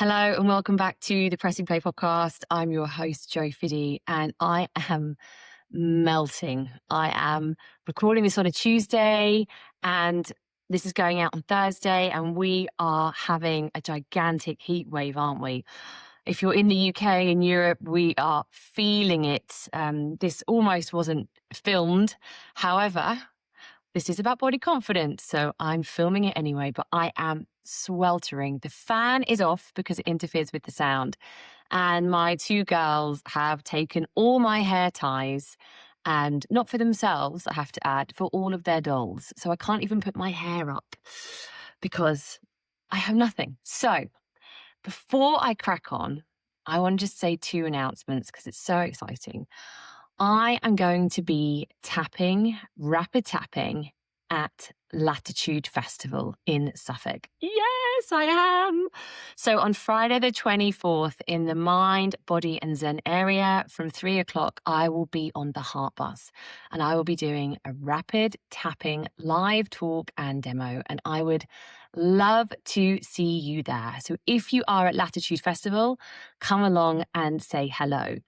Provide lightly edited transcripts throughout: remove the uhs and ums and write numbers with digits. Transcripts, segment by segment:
Hello and welcome back to the Press and Play podcast. I'm your host, Jo Fiddy, and I am melting. I am recording this on a Tuesday and this is going out on Thursday, and we are having a gigantic heat wave, aren't we? If you're in the UK and Europe, we are feeling it. This almost wasn't filmed. However, this is about body confidence, so I'm filming it anyway, but I am sweltering. The fan is off because it interferes with the sound. And my two girls have taken all my hair ties, and not for themselves, I have to add, for all of their dolls. So I can't even put my hair up because I have nothing. So before I crack on, I want to just say two announcements because it's so exciting. I am going to be rapid tapping at Latitude Festival in Suffolk. Yes, I am. So on Friday the 24th in the Mind, Body and Zen area from 3:00, I will be on the Heart Bus and I will be doing a rapid tapping live talk and demo, and I would love to see you there. So if you are at Latitude Festival, come along and say hello.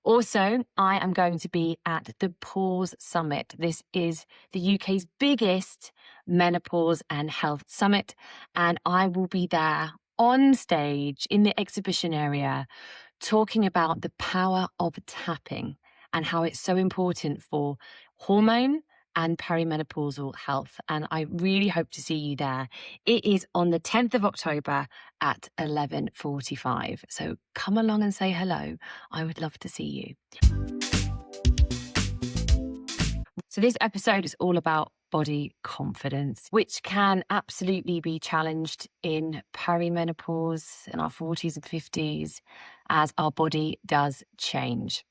Also, I am going to be at the Pause Summit. This is the UK's biggest menopause and health summit, and I will be there on stage in the exhibition area talking about the power of tapping and how it's so important for hormone and perimenopausal health. And I really hope to see you there. It is on the 10th of October at 11:45. So come along and say hello. I would love to see you. So this episode is all about body confidence, which can absolutely be challenged in perimenopause, in our 40s and 50s, as our body does change.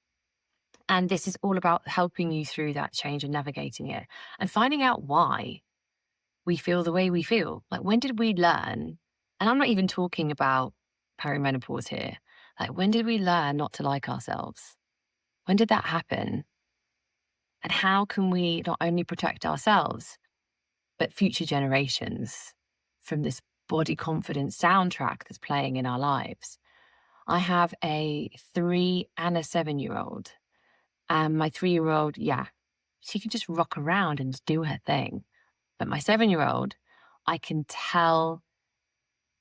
And this is all about helping you through that change and navigating it and finding out why we feel the way we feel. Like, when did we learn? And I'm not even talking about perimenopause here. Like, when did we learn not to like ourselves? When did that happen? And how can we not only protect ourselves, but future generations from this body confidence soundtrack that's playing in our lives? I have a 3 and a 7-year-old. And my 3-year-old, she can just rock around and just do her thing. But my 7-year-old, I can tell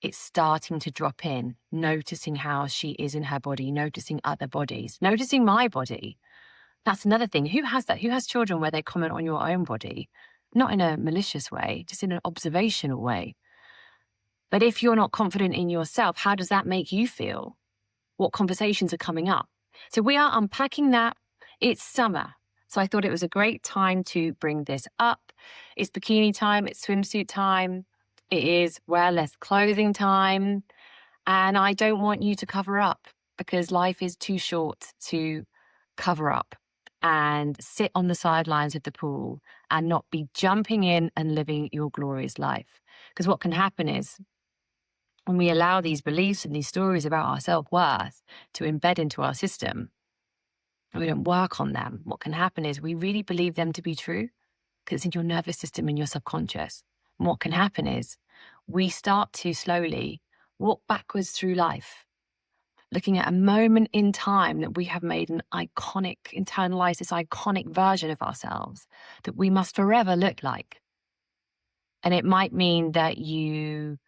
it's starting to drop in, noticing how she is in her body, noticing other bodies, noticing my body. That's another thing. Who has that? Who has children where they comment on your own body? Not in a malicious way, just in an observational way. But if you're not confident in yourself, how does that make you feel? What conversations are coming up? So we are unpacking that. It's summer, so I thought it was a great time to bring this up. It's bikini time, it's swimsuit time, it is wear less clothing time, and I don't want you to cover up because life is too short to cover up and sit on the sidelines of the pool and not be jumping in and living your glorious life. Because what can happen is, when we allow these beliefs and these stories about our self-worth to embed into our system, we don't work on them, what can happen is we really believe them to be true because it's in your nervous system and your subconscious. And what can happen is we start to slowly walk backwards through life, looking at a moment in time that we have made an iconic, internalized this iconic version of ourselves that we must forever look like. And it might mean that you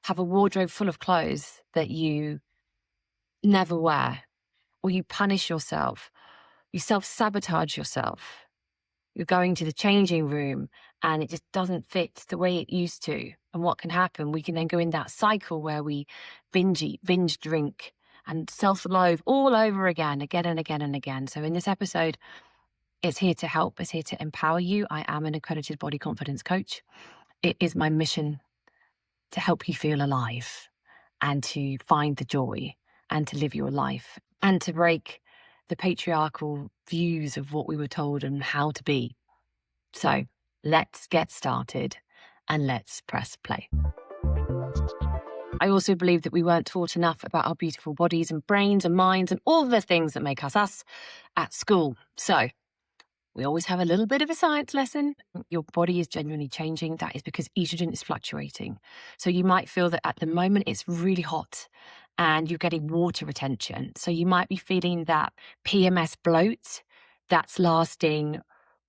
have a wardrobe full of clothes that you never wear, or you punish yourself. You self-sabotage yourself. You're going to the changing room and it just doesn't fit the way it used to. And what can happen? We can then go in that cycle where we binge eat, binge drink, and self-loathe all over again and again and again. So in this episode, it's here to help. It's here to empower you. I am an accredited body confidence coach. It is my mission to help you feel alive and to find the joy and to live your life and to break the patriarchal views of what we were told and how to be. So let's get started and let's press play. I also believe that we weren't taught enough about our beautiful bodies and brains and minds and all the things that make us us at school. So we always have a little bit of a science lesson. Your body is genuinely changing. That is because estrogen is fluctuating. So you might feel that at the moment it's really hot and you're getting water retention. So you might be feeling that PMS bloat that's lasting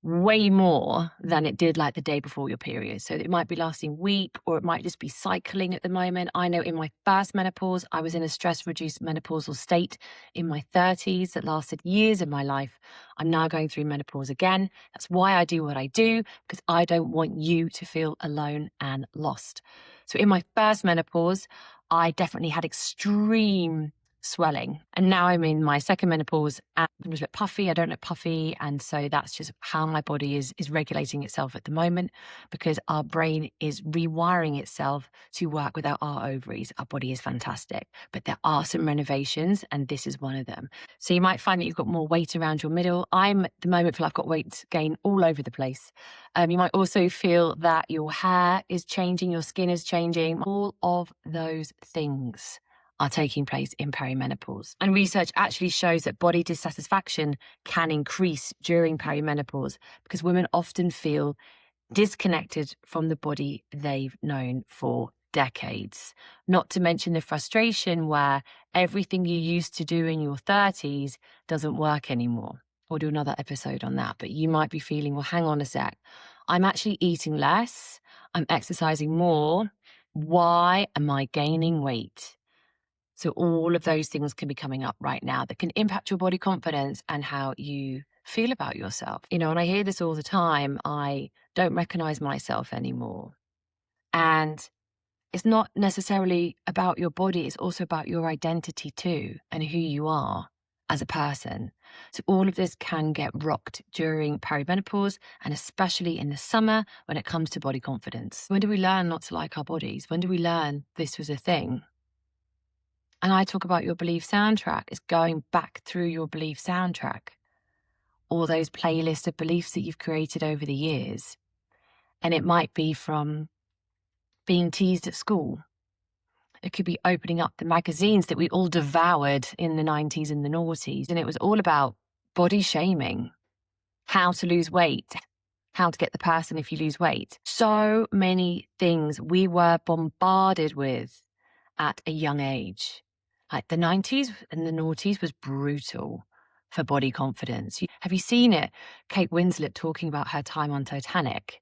way more than it did like the day before your period. So it might be lasting a week, or it might just be cycling at the moment. I know in my first menopause, I was in a stress-reduced menopausal state in my 30s that lasted years of my life. I'm now going through menopause again. That's why I do what I do, because I don't want you to feel alone and lost. So in my first menopause, I definitely had extreme swelling. And now I'm in my second menopause and I'm a bit puffy. I don't look puffy. And so that's just how my body is regulating itself at the moment, because our brain is rewiring itself to work without our ovaries. Our body is fantastic, but there are some renovations, and this is one of them. So you might find that you've got more weight around your middle. I'm at the moment feel I've got weight gain all over the place. You might also feel that your hair is changing, your skin is changing. All of those things are taking place in perimenopause. And research actually shows that body dissatisfaction can increase during perimenopause because women often feel disconnected from the body they've known for decades. Not to mention the frustration where everything you used to do in your 30s doesn't work anymore. We'll do another episode on that, but you might be feeling, well, hang on a sec. I'm actually eating less. I'm exercising more. Why am I gaining weight? So all of those things can be coming up right now that can impact your body confidence and how you feel about yourself. You know, and I hear this all the time. I don't recognize myself anymore. And it's not necessarily about your body. It's also about your identity too, and who you are as a person. So all of this can get rocked during perimenopause, and especially in the summer when it comes to body confidence. When do we learn not to like our bodies? When do we learn this was a thing? And I talk about your belief soundtrack. It's going back through your belief soundtrack, all those playlists of beliefs that you've created over the years. And it might be from being teased at school. It could be opening up the magazines that we all devoured in the 90s and the noughties. And it was all about body shaming, how to lose weight, how to get the person if you lose weight. So many things we were bombarded with at a young age. Like the 90s and the noughties was brutal for body confidence. Have you seen it? Kate Winslet talking about her time on Titanic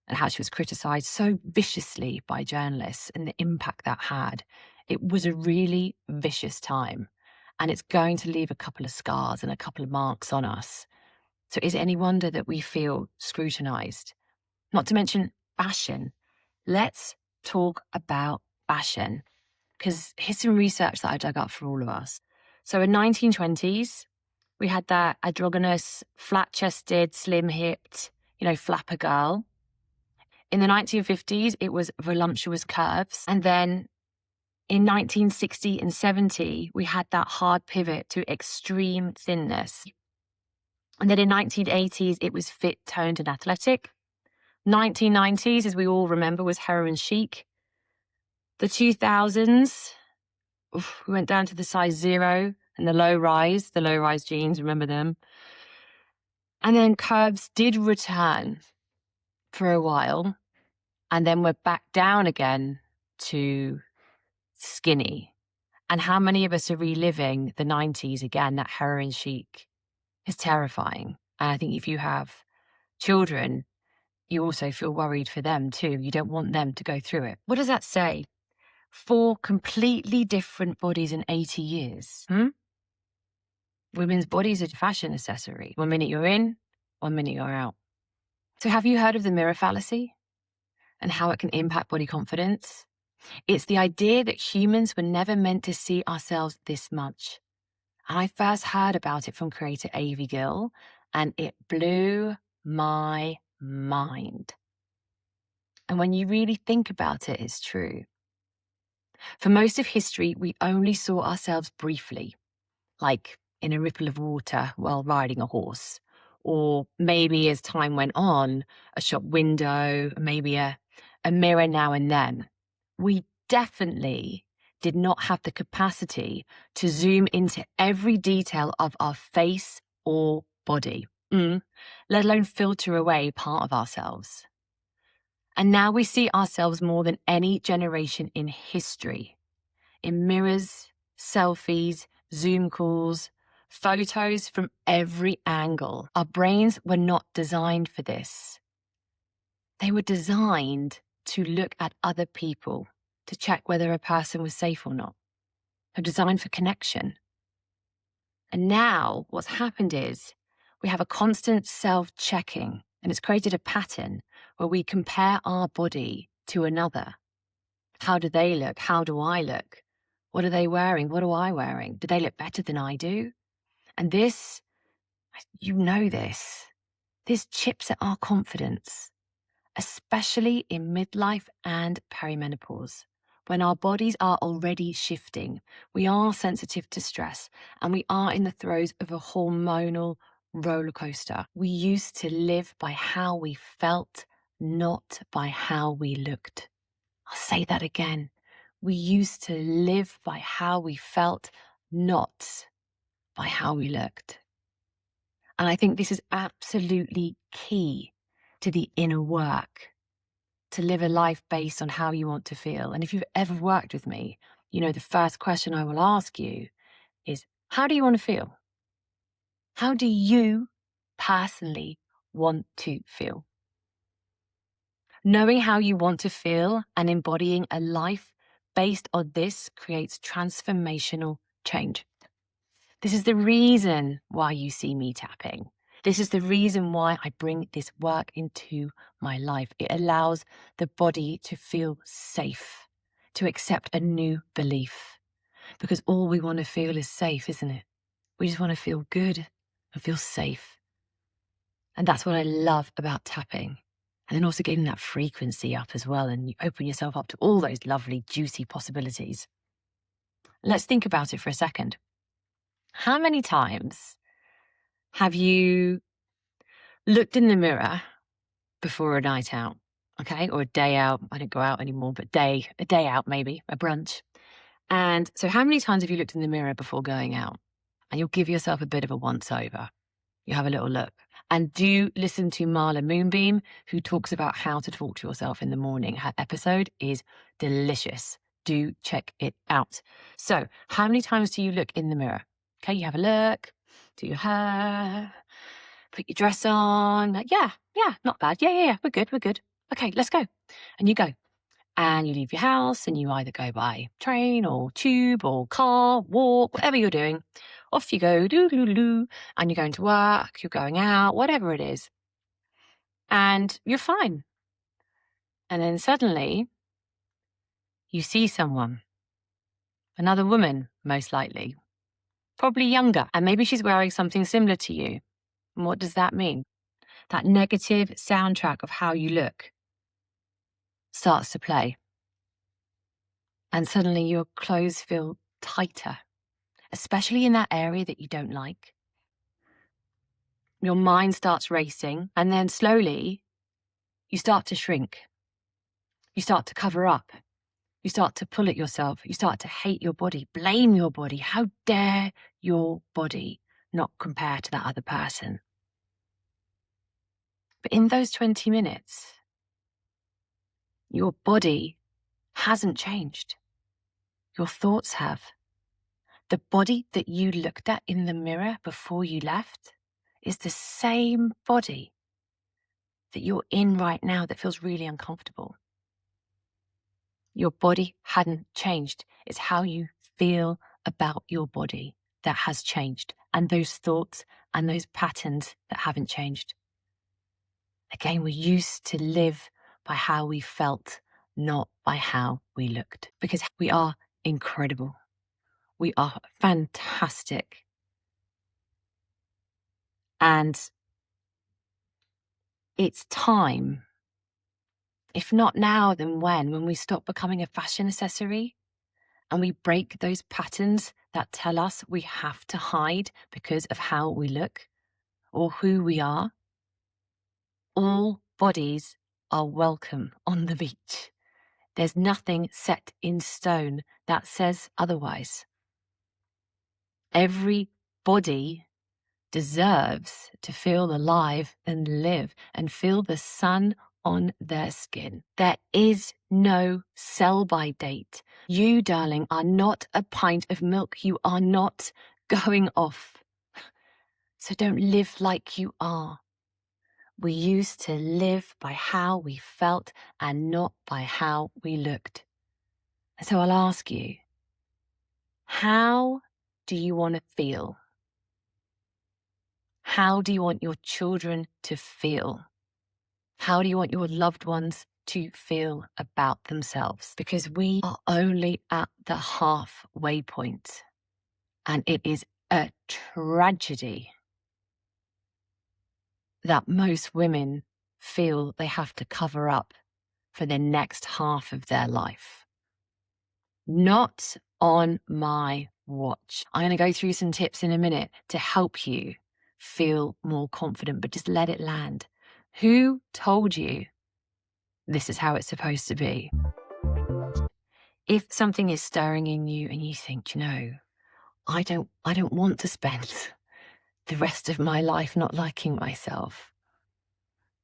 and how she was criticized so viciously by journalists and the impact that had. It was a really vicious time, and it's going to leave a couple of scars and a couple of marks on us. So is it any wonder that we feel scrutinized? Not to mention fashion. Let's talk about fashion, because here's some research that I dug up for all of us. So in 1920s, we had that androgynous, flat-chested, slim-hipped, flapper girl. In the 1950s, it was voluptuous curves. And then in 1960 and 70, we had that hard pivot to extreme thinness. And then in 1980s, it was fit, toned, and athletic. 1990s, as we all remember, was heroin chic. The 2000s, we went down to the size 0 and the low rise jeans, remember them? And then curves did return for a while, and then we're back down again to skinny. And how many of us are reliving the 90s again? That heroin chic is terrifying. And I think if you have children, you also feel worried for them too. You don't want them to go through it. What does that say? 4 completely different bodies in 80 years. Women's bodies are a fashion accessory. 1 minute you're in, 1 minute you're out. So have you heard of the mirror fallacy and how it can impact body confidence? It's the idea that humans were never meant to see ourselves this much. And I first heard about it from creator Avi Gill, and it blew my mind. And when you really think about it, it's true. For most of history, we only saw ourselves briefly, like in a ripple of water while riding a horse, or maybe as time went on, a shop window, maybe a mirror now and then. We definitely did not have the capacity to zoom into every detail of our face or body, let alone filter away part of ourselves. And now we see ourselves more than any generation in history, in mirrors, selfies, Zoom calls, photos from every angle. Our brains were not designed for this. They were designed to look at other people, to check whether a person was safe or not. They're designed for connection. And now what's happened is we have a constant self-checking, and it's created a pattern where we compare our body to another. How do they look? How do I look? What are they wearing? What am I wearing? Do they look better than I do? And this, you know this chips at our confidence, especially in midlife and perimenopause. When our bodies are already shifting, we are sensitive to stress, and we are in the throes of a hormonal roller coaster. We used to live by how we felt, not by how we looked. I'll say that again. We used to live by how we felt, not by how we looked. And I think this is absolutely key to the inner work, to live a life based on how you want to feel. And if you've ever worked with me, you know the first question I will ask you is, how do you want to feel? How do you personally want to feel? Knowing how you want to feel and embodying a life based on this creates transformational change. This is the reason why you see me tapping. This is the reason why I bring this work into my life. It allows the body to feel safe, to accept a new belief. Because all we want to feel is safe, isn't it? We just want to feel good and feel safe. And that's what I love about tapping. And then also getting that frequency up as well, and you open yourself up to all those lovely, juicy possibilities. Let's think about it for a second. How many times have you looked in the mirror before a night out, okay, or a day out? I don't go out anymore, but a day out maybe, a brunch. And so how many times have you looked in the mirror before going out? And you'll give yourself a bit of a once over. You have a little look. And do listen to Marla Moonbeam, who talks about how to talk to yourself in the morning. Her episode is delicious. Do check it out. So how many times do you look in the mirror? Okay, you have a look, do your hair, put your dress on. Like, yeah, not bad. Yeah, we're good. Okay, let's go. And you go. And you leave your house and you either go by train or tube or car, walk, whatever you're doing. Off you go, doo-doo-doo, and you're going to work, you're going out, whatever it is. And you're fine. And then suddenly you see someone, another woman, most likely, probably younger, and maybe she's wearing something similar to you. And what does that mean? That negative soundtrack of how you look starts to play. And suddenly your clothes feel tighter, especially in that area that you don't like. Your mind starts racing, and then slowly you start to shrink. You start to cover up. You start to pull at yourself. You start to hate your body, blame your body. How dare your body not compare to that other person? But in those 20 minutes, your body hasn't changed. Your thoughts have. The body that you looked at in the mirror before you left is the same body that you're in right now that feels really uncomfortable. Your body hadn't changed. It's how you feel about your body that has changed, and those thoughts and those patterns that haven't changed. Again, we used to live by how we felt, not by how we looked, because we are incredible. We are fantastic. And it's time, if not now, then when we stop becoming a fashion accessory and we break those patterns that tell us we have to hide because of how we look or who we are. All bodies are welcome on the beach. There's nothing set in stone that says otherwise. Every body deserves to feel alive and live and feel the sun on their skin. There is no sell-by date. You, darling, are not a pint of milk. You are not going off. So don't live like you are. We used to live by how we felt and not by how we looked. And so I'll ask you, how do you want to feel? How do you want your children to feel? How do you want your loved ones to feel about themselves? Because we are only at the halfway point, and it is a tragedy that most women feel they have to cover up for the next half of their life. Not on my watch. I'm going to go through some tips in a minute to help you feel more confident, but just let it land. Who told you this is how it's supposed to be? If something is stirring in you and you think, I don't want to spend the rest of my life not liking myself,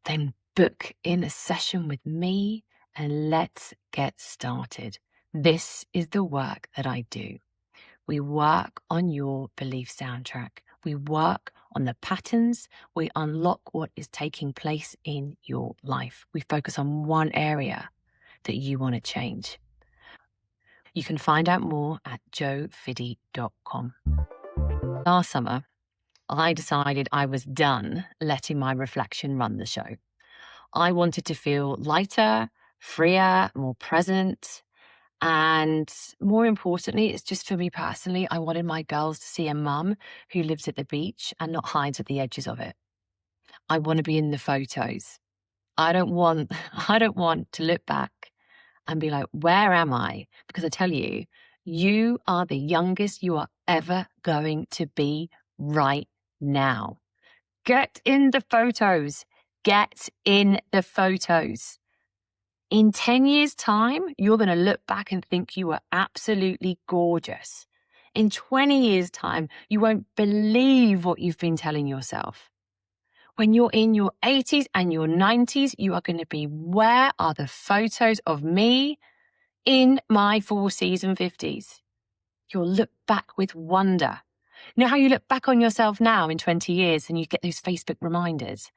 then book in a session with me and let's get started. This is the work that I do. We work on your belief soundtrack. We work on the patterns. We unlock what is taking place in your life. We focus on one area that you want to change. You can find out more at joefiddy.com. Last summer, I decided I was done letting my reflection run the show. I wanted to feel lighter, freer, more present. And more importantly, it's just for me personally, I wanted my girls to see a mum who lives at the beach and not hides at the edges of it. I want to be in the photos. I don't want to look back and be like, where am I? Because I tell you, you are the youngest you are ever going to be right now. Get in the photos. Get in the photos. In 10 years' time, you're going to look back and think you were absolutely gorgeous. In 20 years' time, you won't believe what you've been telling yourself. When you're in your 80s and your 90s, you are going to be, where are the photos of me in my 40s and 50s? You'll look back with wonder. You know how you look back on yourself now in 20 years and you get those Facebook reminders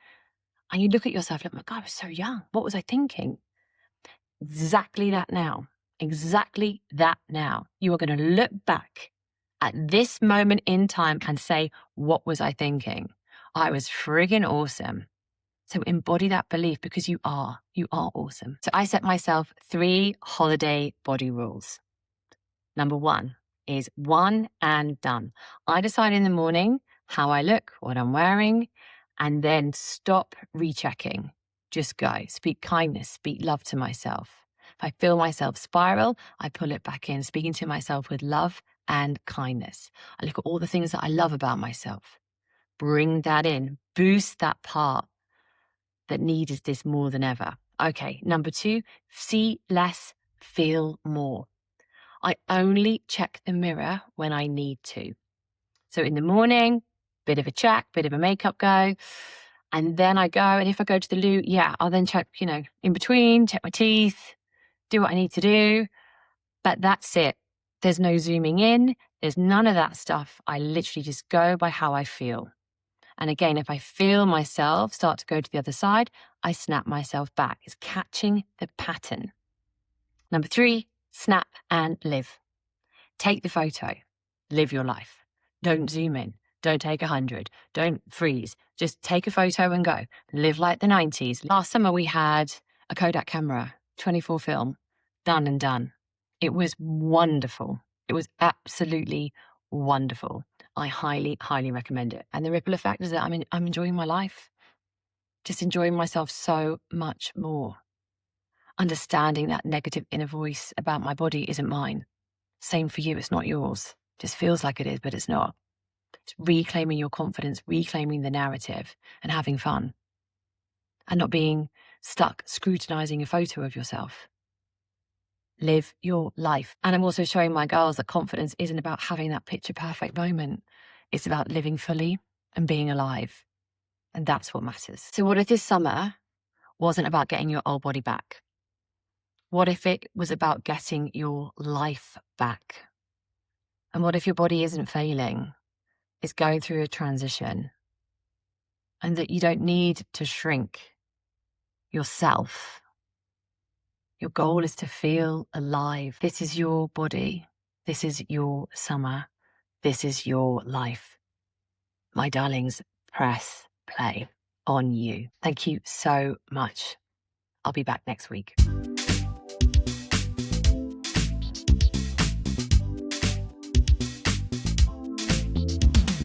and you look at yourself and, oh my God, I was so young. What was I thinking? Exactly that now. Exactly that now. You are going to look back at this moment in time and say, what was I thinking? I was friggin' awesome. So embody that belief because you are awesome. So I set myself 3 holiday body rules. Number 1 is one and done. I decide in the morning how I look, what I'm wearing, and then stop rechecking. Just go. Speak kindness, speak love to myself. If I feel myself spiral, I pull it back in, speaking to myself with love and kindness. I look at all the things that I love about myself. Bring that in, boost that part that needs this more than ever. Okay, number 2, see less, feel more. I only check the mirror when I need to. So in the morning, bit of a check, bit of a makeup go. And then I go, and if I go to the loo, I'll then check, in between, check my teeth, do what I need to do. But that's it. There's no zooming in. There's none of that stuff. I literally just go by how I feel. And again, if I feel myself start to go to the other side, I snap myself back. It's catching the pattern. Number 3, snap and live. Take the photo. Live your life. Don't zoom in. Don't take 100. Don't freeze. Just take a photo and go. Live like the 90s. Last summer we had a Kodak camera, 24 film, done and done. It was wonderful. It was absolutely wonderful. I highly, highly recommend it. And the ripple effect is that I'm enjoying my life. Just enjoying myself so much more. Understanding that negative inner voice about my body isn't mine. Same for you, it's not yours. Just feels like it is, but it's not. It's reclaiming your confidence, reclaiming the narrative and having fun. And not being stuck scrutinizing a photo of yourself. Live your life. And I'm also showing my girls that confidence isn't about having that picture perfect moment. It's about living fully and being alive. And that's what matters. So what if this summer wasn't about getting your old body back? What if it was about getting your life back? And what if your body isn't failing? It's going through a transition, and that you don't need to shrink yourself. Your goal is to feel alive. This is your body. This is your summer. This is your life. My darlings, press play on you. Thank you so much. I'll be back next week.